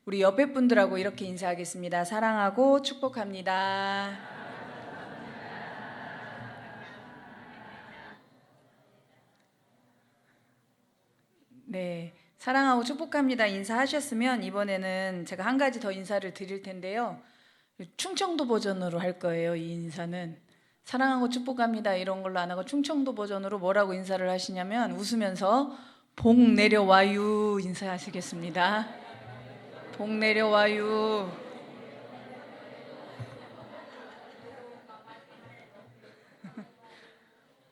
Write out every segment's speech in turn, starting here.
우리 옆에 분들하고 이렇게 인사하겠습니다. 사랑하고 축복합니다. 네, 사랑하고 축복합니다. 인사하셨으면 이번에는 제가 한 가지 더 인사를 드릴 텐데요. 충청도 버전으로 할 거예요. 이 인사는 사랑하고 축복합니다 이런 걸로 안 하고 충청도 버전으로 뭐라고 인사를 하시냐면 웃으면서 복 내려와유 인사하시겠습니다. 복 내려와유.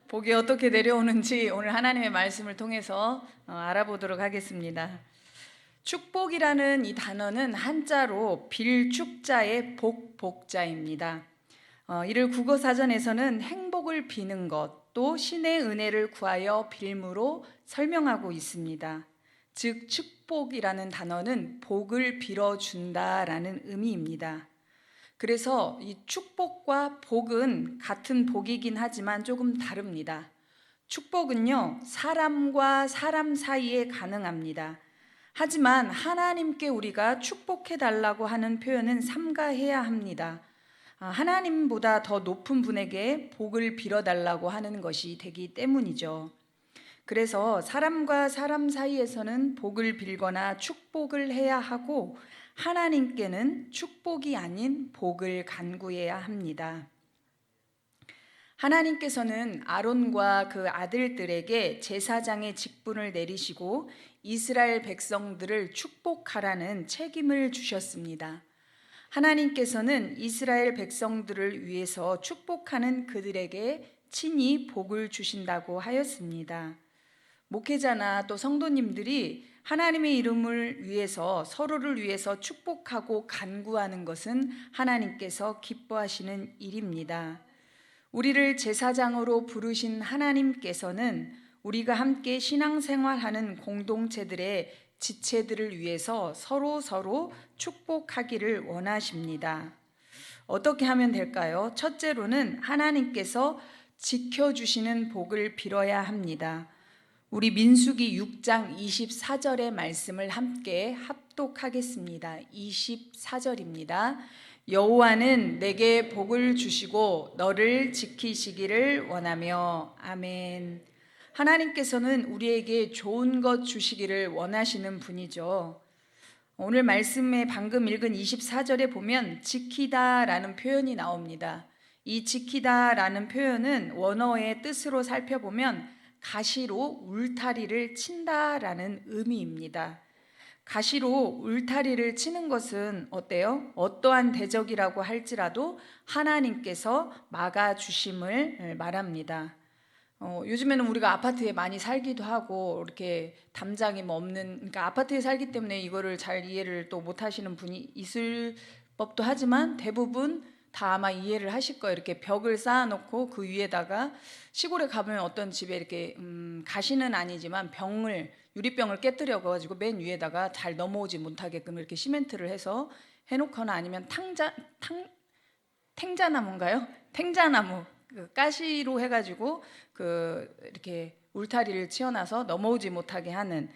복이 어떻게 내려오는지 오늘 하나님의 말씀을 통해서 알아보도록 하겠습니다. 축복이라는 이 단어는 한자로 빌축자의 복자입니다. 이를 국어사전에서는 행복을 비는 것, 또 신의 은혜를 구하여 빌므로 설명하고 있습니다. 즉 축복이라는 단어는 복을 빌어준다라는 의미입니다. 그래서 이 축복과 복은 같은 복이긴 하지만 조금 다릅니다. 축복은요, 사람과 사람 사이에 가능합니다. 하지만 하나님께 우리가 축복해 달라고 하는 표현은 삼가해야 합니다. 하나님보다 더 높은 분에게 복을 빌어달라고 하는 것이 되기 때문이죠. 그래서 사람과 사람 사이에서는 복을 빌거나 축복을 해야 하고 하나님께는 축복이 아닌 복을 간구해야 합니다. 하나님께서는 아론과 그 아들들에게 제사장의 직분을 내리시고 이스라엘 백성들을 축복하라는 책임을 주셨습니다. 하나님께서는 이스라엘 백성들을 위해서 축복하는 그들에게 친히 복을 주신다고 하였습니다. 목회자나 또 성도님들이 하나님의 이름을 위해서 서로를 위해서 축복하고 간구하는 것은 하나님께서 기뻐하시는 일입니다. 우리를 제사장으로 부르신 하나님께서는 우리가 함께 신앙생활하는 공동체들의 지체들을 위해서 서로 축복하기를 원하십니다. 어떻게 하면 될까요? 첫째로는 하나님께서 지켜주시는 복을 빌어야 합니다. 우리 민수기 6장 24절의 말씀을 함께 합독하겠습니다. 24절입니다. 여호와는 내게 복을 주시고 너를 지키시기를 원하며. 아멘. 하나님께서는 우리에게 좋은 것 주시기를 원하시는 분이죠. 오늘 말씀에 방금 읽은 24절에 보면 지키다라는 표현이 나옵니다. 이 지키다라는 표현은 원어의 뜻으로 살펴보면 가시로 울타리를 친다라는 의미입니다. 가시로 울타리를 치는 것은 어때요? 어떠한 대적이라고 할지라도 하나님께서 막아주심을 말합니다. 요즘에는 우리가 아파트에 많이 살기도 하고 이렇게 담장이 없는, 그러니까 아파트에 살기 때문에 이거를 잘 이해를 또 못하시는 분이 있을 법도 하지만 대부분 다 아마 이해를 하실 거예요. 이렇게 벽을 쌓아놓고 그 위에다가 시골에 가보면 어떤 집에 이렇게 가시는 아니지만 유리병을 깨뜨려 가지고 맨 위에다가 잘 넘어오지 못하게끔 이렇게 시멘트를 해서 해놓거나 아니면 탱자나무인가요? 탱자나무 가시로 해가지고 이렇게 울타리를 치어놔서 넘어오지 못하게 하는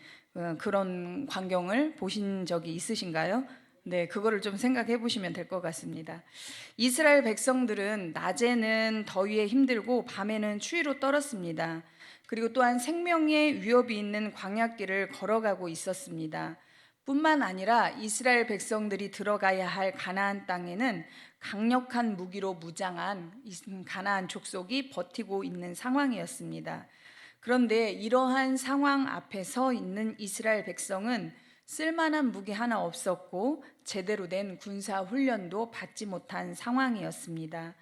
그런 광경을 보신 적이 있으신가요? 네, 그거를 좀 생각해 보시면 될 것 같습니다. 이스라엘 백성들은 낮에는 더위에 힘들고 밤에는 추위로 떨었습니다. 그리고 또한 생명의 위협이 있는 광야길을 걸어가고 있었습니다. 뿐만 아니라 이스라엘 백성들이 들어가야 할 가나안 땅에는 강력한 무기로 무장한 가나안 족속이 버티고 있는 상황이었습니다. 그런데 이러한 상황 앞에 서 있는 이스라엘 백성은 쓸만한 무기 하나 없었고 제대로 된 군사 훈련도 받지 못한 상황이었습니다.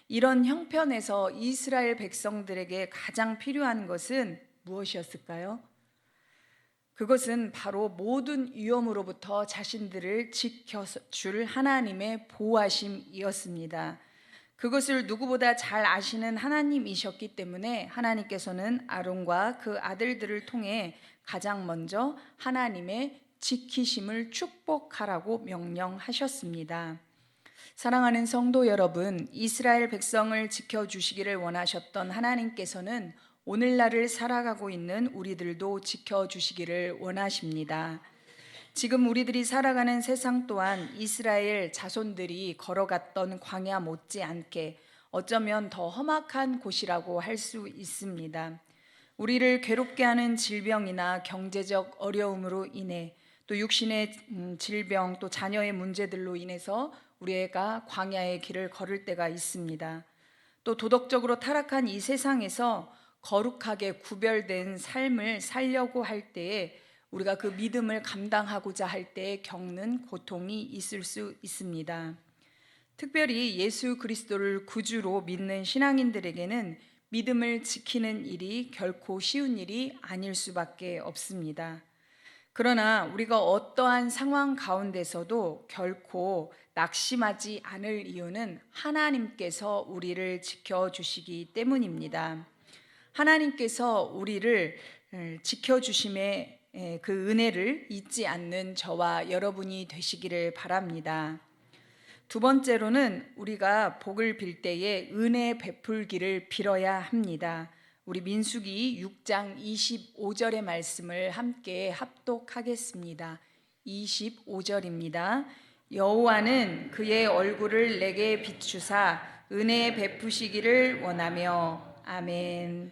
이런 형편에서 이스라엘 백성들에게 가장 필요한 것은 무엇이었을까요? 그것은 바로 모든 위험으로부터 자신들을 지켜줄 하나님의 보호하심이었습니다. 그것을 누구보다 잘 아시는 하나님이셨기 때문에 하나님께서는 아론과 그 아들들을 통해 가장 먼저 하나님의 지키심을 축복하라고 명령하셨습니다. 사랑하는 성도 여러분, 이스라엘 백성을 지켜주시기를 원하셨던 하나님께서는 오늘날을 살아가고 있는 우리들도 지켜주시기를 원하십니다. 지금 우리들이 살아가는 세상 또한 이스라엘 자손들이 걸어갔던 광야 못지않게 어쩌면 더 험악한 곳이라고 할 수 있습니다. 우리를 괴롭게 하는 질병이나 경제적 어려움으로 인해 또 육신의 질병 또 자녀의 문제들로 인해서 우리가 광야의 길을 걸을 때가 있습니다. 또 도덕적으로 타락한 이 세상에서 거룩하게 구별된 삶을 살려고 할 때에 우리가 그 믿음을 감당하고자 할 때 겪는 고통이 있을 수 있습니다. 특별히 예수 그리스도를 구주로 믿는 신앙인들에게는 믿음을 지키는 일이 결코 쉬운 일이 아닐 수밖에 없습니다. 그러나 우리가 어떠한 상황 가운데서도 결코 낙심하지 않을 이유는 하나님께서 우리를 지켜주시기 때문입니다. 하나님께서 우리를 지켜주심에 그 은혜를 잊지 않는 저와 여러분이 되시기를 바랍니다. 두 번째로는 우리가 복을 빌 때에 은혜 베풀기를 빌어야 합니다. 우리 민수기 6장 25절의 말씀을 함께 합독하겠습니다. 25절입니다. 여호와는 그의 얼굴을 내게 비추사 은혜 베푸시기를 원하며. 아멘.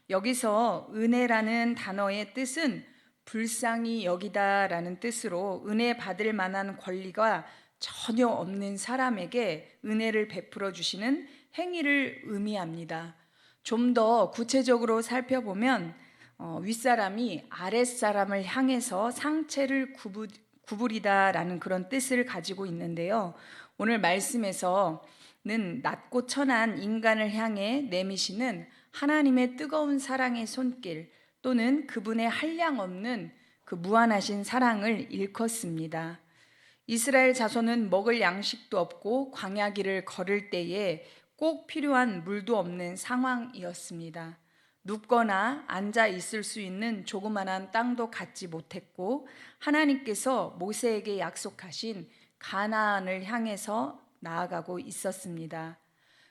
여기서 은혜라는 단어의 뜻은 불쌍히 여기다라는 뜻으로 은혜 받을 만한 권리가 전혀 없는 사람에게 은혜를 베풀어 주시는 행위를 의미합니다. 좀 더 구체적으로 살펴보면 윗사람이 아랫사람을 향해서 상체를 구부리다라는 그런 뜻을 가지고 있는데요. 오늘 말씀에서는 낮고 천한 인간을 향해 내미시는 하나님의 뜨거운 사랑의 손길 또는 그분의 한량없는 그 무한하신 사랑을 일컫습니다. 이스라엘 자손은 먹을 양식도 없고 광야길을 걸을 때에 꼭 필요한 물도 없는 상황이었습니다. 눕거나 앉아 있을 수 있는 조그만한 땅도 갖지 못했고 하나님께서 모세에게 약속하신 가나안을 향해서 나아가고 있었습니다.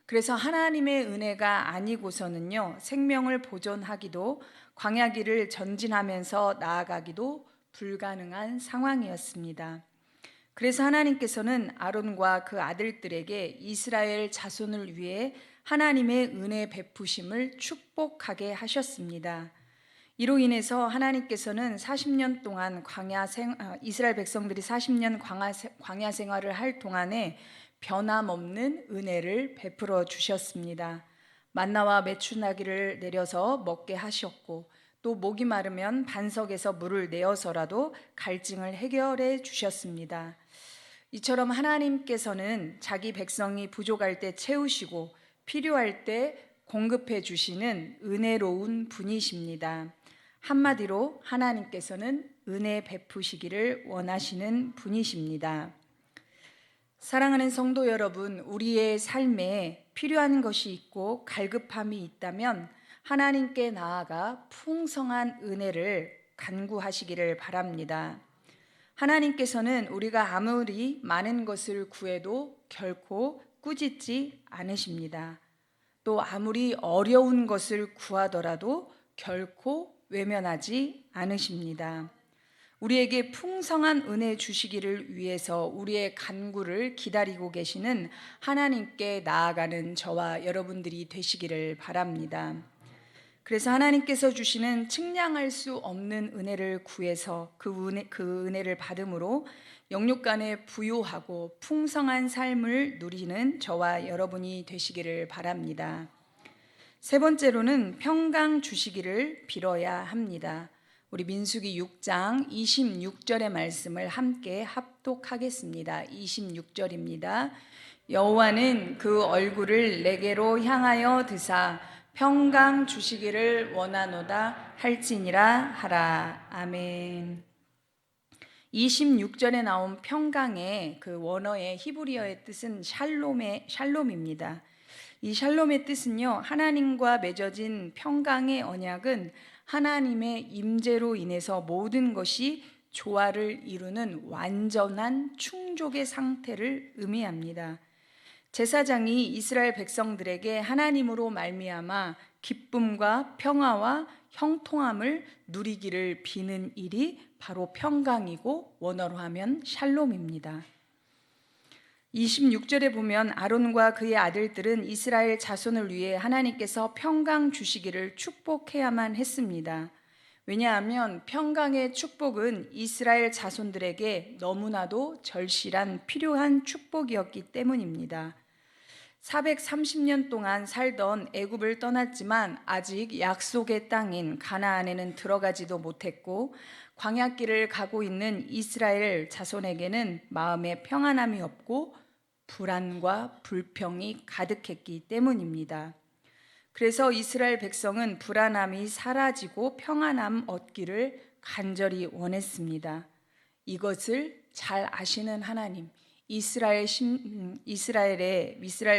그래서 하나님의 은혜가 아니고서는요, 생명을 보존하기도 광야길을 전진하면서 나아가기도 불가능한 상황이었습니다. 그래서 하나님께서는 아론과 그 아들들에게 이스라엘 자손을 위해 하나님의 은혜 베푸심을 축복하게 하셨습니다. 이로 인해서 하나님께서는 40년 동안 이스라엘 백성들이 40년 광야 생활을 할 동안에 변함없는 은혜를 베풀어 주셨습니다. 만나와 메추나기를 내려서 먹게 하셨고 또 목이 마르면 반석에서 물을 내어서라도 갈증을 해결해 주셨습니다. 이처럼 하나님께서는 자기 백성이 부족할 때 채우시고 필요할 때 공급해 주시는 은혜로운 분이십니다. 한마디로 하나님께서는 은혜 베푸시기를 원하시는 분이십니다. 사랑하는 성도 여러분, 우리의 삶에 필요한 것이 있고 갈급함이 있다면 하나님께 나아가 풍성한 은혜를 간구하시기를 바랍니다. 하나님께서는 우리가 아무리 많은 것을 구해도 결코 꾸짖지 않으십니다. 또 아무리 어려운 것을 구하더라도 결코 외면하지 않으십니다. 우리에게 풍성한 은혜 주시기를 위해서 우리의 간구를 기다리고 계시는 하나님께 나아가는 저와 여러분들이 되시기를 바랍니다. 그래서 하나님께서 주시는 측량할 수 없는 은혜를 구해서 그 은혜를 받음으로 영육 간에 부요하고 풍성한 삶을 누리는 저와 여러분이 되시기를 바랍니다. 세 번째로는 평강 주시기를 빌어야 합니다. 우리 민수기 6장 26절의 말씀을 함께 합독하겠습니다. 26절입니다. 여호와는 그 얼굴을 내게로 향하여 드사 평강 주시기를 원하노다 할지니라 하라. 아멘. 26절에 나온 평강의 그 원어의 히브리어의 뜻은 샬롬입니다. 이 샬롬의 뜻은요, 하나님과 맺어진 평강의 언약은 하나님의 임재로 인해서 모든 것이 조화를 이루는 완전한 충족의 상태를 의미합니다. 제사장이 이스라엘 백성들에게 하나님으로 말미암아 기쁨과 평화와 형통함을 누리기를 비는 일이 바로 평강이고 원어로 하면 샬롬입니다. 26절에 보면 아론과 그의 아들들은 이스라엘 자손을 위해 하나님께서 평강 주시기를 축복해야만 했습니다. 왜냐하면 평강의 축복은 이스라엘 자손들에게 너무나도 절실한 필요한 축복이었기 때문입니다. 430년 동안 살던 애굽을 떠났지만 아직 약속의 땅인 가나안에는 들어가지도 못했고 광야길을 가고 있는 이스라엘 자손에게는 마음에 평안함이 없고 불안과 불평이 가득했기 때문입니다. 그래서 이스라엘 백성은 불안함이 사라지고 평안함 얻기를 간절히 원했습니다. 이것을 잘 아시는 하나님, 이스라엘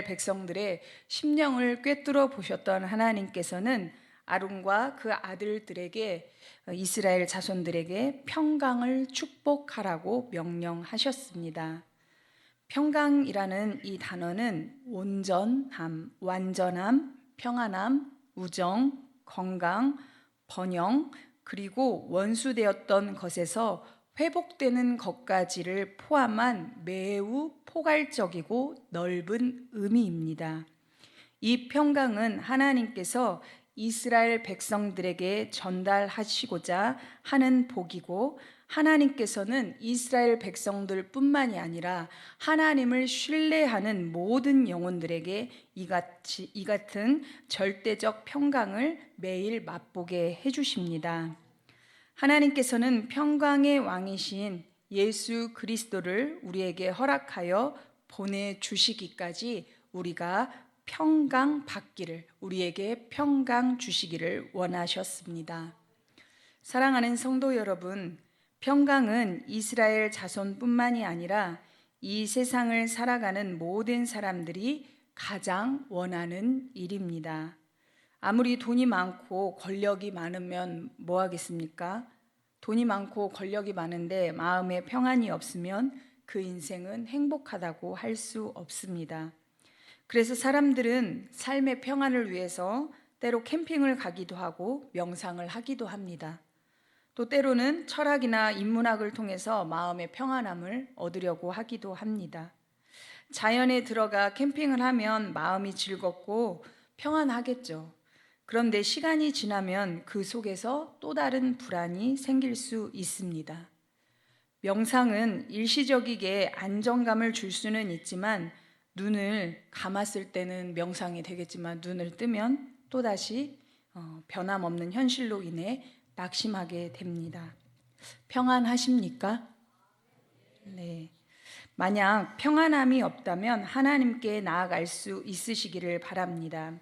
백성들의 심령을 꿰뚫어 보셨던 하나님께서는 아론과 그 아들들에게, 이스라엘 자손들에게 평강을 축복하라고 명령하셨습니다. 평강이라는 이 단어는 온전함, 완전함, 평안함, 우정, 건강, 번영, 그리고 원수되었던 것에서 회복되는 것까지를 포함한 매우 포괄적이고 넓은 의미입니다. 이 평강은 하나님께서 이스라엘 백성들에게 전달하시고자 하는 복이고, 하나님께서는 이스라엘 백성들뿐만이 아니라 하나님을 신뢰하는 모든 영혼들에게 이 같은 절대적 평강을 매일 맛보게 해주십니다. 하나님께서는 평강의 왕이신 예수 그리스도를 우리에게 허락하여 보내주시기까지 우리가 평강 받기를, 우리에게 평강 주시기를 원하셨습니다. 사랑하는 성도 여러분, 평강은 이스라엘 자손뿐만이 아니라 이 세상을 살아가는 모든 사람들이 가장 원하는 일입니다. 아무리 돈이 많고 권력이 많으면 뭐 하겠습니까? 돈이 많고 권력이 많은데 마음에 평안이 없으면 그 인생은 행복하다고 할 수 없습니다. 그래서 사람들은 삶의 평안을 위해서 때로 캠핑을 가기도 하고 명상을 하기도 합니다. 또 때로는 철학이나 인문학을 통해서 마음의 평안함을 얻으려고 하기도 합니다. 자연에 들어가 캠핑을 하면 마음이 즐겁고 평안하겠죠. 그런데 시간이 지나면 그 속에서 또 다른 불안이 생길 수 있습니다. 명상은 일시적이게 안정감을 줄 수는 있지만, 눈을 감았을 때는 명상이 되겠지만 눈을 뜨면 또다시 변함없는 현실로 인해 낙심하게 됩니다. 평안하십니까? 네. 만약 평안함이 없다면 하나님께 나아갈 수 있으시기를 바랍니다.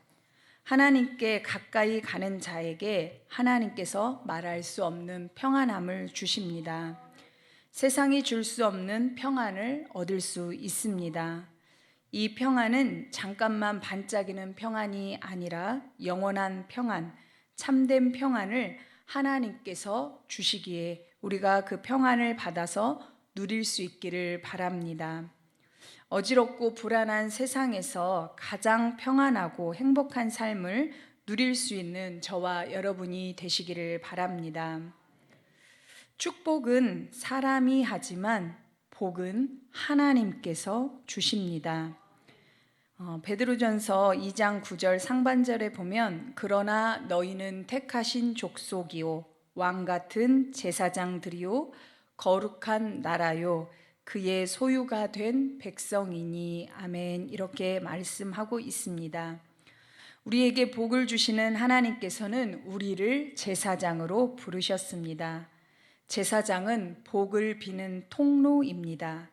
하나님께 가까이 가는 자에게 하나님께서 말할 수 없는 평안함을 주십니다. 세상이 줄 수 없는 평안을 얻을 수 있습니다. 이 평안은 잠깐만 반짝이는 평안이 아니라 영원한 평안, 참된 평안을 하나님께서 주시기에 우리가 그 평안을 받아서 누릴 수 있기를 바랍니다. 어지럽고 불안한 세상에서 가장 평안하고 행복한 삶을 누릴 수 있는 저와 여러분이 되시기를 바랍니다. 축복은 사람이 하지만 복은 하나님께서 주십니다. 베드로전서 2장 9절 상반절에 보면 그러나 너희는 택하신 족속이요 왕 같은 제사장들이요 거룩한 나라요 그의 소유가 된 백성이니 아멘, 이렇게 말씀하고 있습니다. 우리에게 복을 주시는 하나님께서는 우리를 제사장으로 부르셨습니다. 제사장은 복을 비는 통로입니다.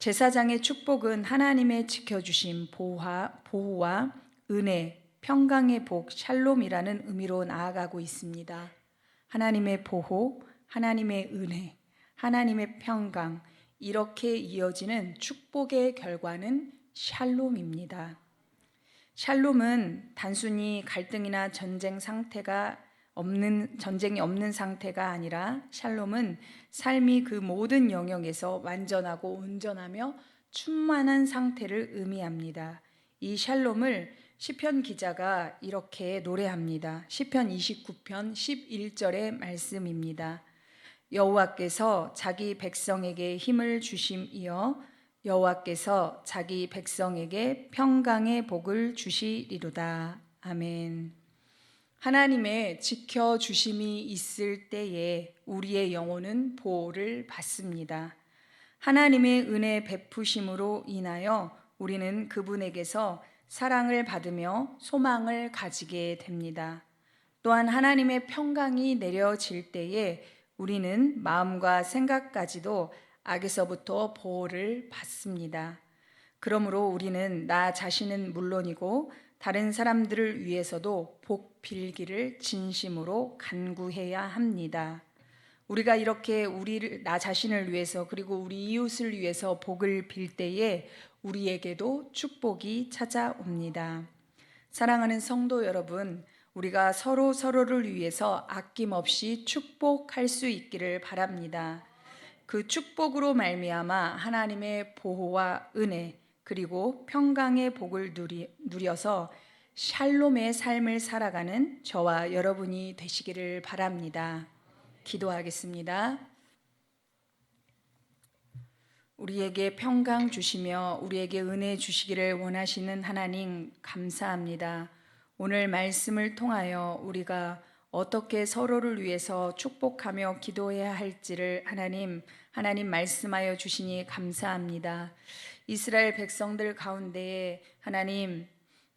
제사장의 축복은 하나님의 지켜주신 보호와 은혜, 평강의 복, 샬롬이라는 의미로 나아가고 있습니다. 하나님의 보호, 하나님의 은혜, 하나님의 평강, 이렇게 이어지는 축복의 결과는 샬롬입니다. 샬롬은 단순히 갈등이나 전쟁이 없는 상태가 아니라 샬롬은 삶이 그 모든 영역에서 완전하고 온전하며 충만한 상태를 의미합니다. 이 샬롬을 시편 기자가 이렇게 노래합니다. 시편 29편 11절의 말씀입니다. 여호와께서 자기 백성에게 힘을 주심이여 여호와께서 자기 백성에게 평강의 복을 주시리로다. 아멘. 하나님의 지켜주심이 있을 때에 우리의 영혼은 보호를 받습니다. 하나님의 은혜 베푸심으로 인하여 우리는 그분에게서 사랑을 받으며 소망을 가지게 됩니다. 또한 하나님의 평강이 내려질 때에 우리는 마음과 생각까지도 악에서부터 보호를 받습니다. 그러므로 우리는 나 자신은 물론이고 다른 사람들을 위해서도 복 빌기를 진심으로 간구해야 합니다. 우리가 이렇게 나 자신을 위해서 그리고 우리 이웃을 위해서 복을 빌 때에 우리에게도 축복이 찾아옵니다. 사랑하는 성도 여러분, 우리가 서로를 위해서 아낌없이 축복할 수 있기를 바랍니다. 그 축복으로 말미암아 하나님의 보호와 은혜 그리고 평강의 복을 누려서 샬롬의 삶을 살아가는 저와 여러분이 되시기를 바랍니다. 기도하겠습니다. 우리에게 평강 주시며 우리에게 은혜 주시기를 원하시는 하나님 감사합니다. 오늘 말씀을 통하여 우리가 어떻게 서로를 위해서 축복하며 기도해야 할지를 하나님 말씀하여 주시니 감사합니다. 이스라엘 백성들 가운데에 하나님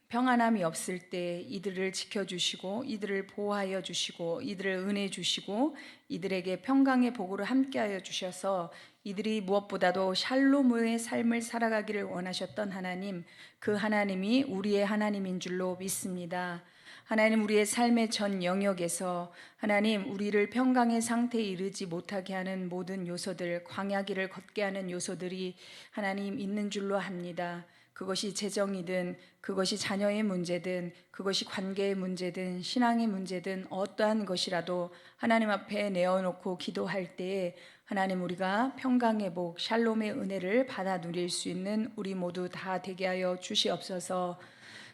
평안함이 없을 때 이들을 지켜주시고 이들을 보호하여 주시고 이들을 은혜 주시고 이들에게 평강의 복으로 함께하여 주셔서 이들이 무엇보다도 샬롬의 삶을 살아가기를 원하셨던 하나님, 그 하나님이 우리의 하나님인 줄로 믿습니다. 하나님, 우리의 삶의 전 영역에서 하나님 우리를 평강의 상태에 이르지 못하게 하는 모든 요소들, 광야길을 걷게 하는 요소들이 하나님 있는 줄로 합니다. 그것이 재정이든 그것이 자녀의 문제든 그것이 관계의 문제든 신앙의 문제든 어떠한 것이라도 하나님 앞에 내어놓고 기도할 때에 하나님 우리가 평강의 복, 샬롬의 은혜를 받아 누릴 수 있는 우리 모두 다 되게 하여 주시옵소서.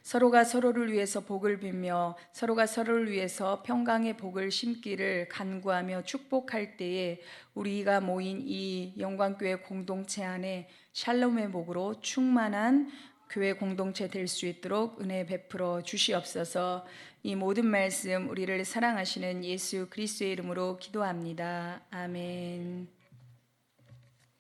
서로가 서로를 위해서 복을 빌며 서로가 서로를 위해서 평강의 복을 심기를 간구하며 축복할 때에 우리가 모인 이 영광교회 공동체 안에 샬롬의 복으로 충만한 교회 공동체 될 수 있도록 은혜 베풀어 주시옵소서. 이 모든 말씀 우리를 사랑하시는 예수 그리스도의 이름으로 기도합니다. 아멘.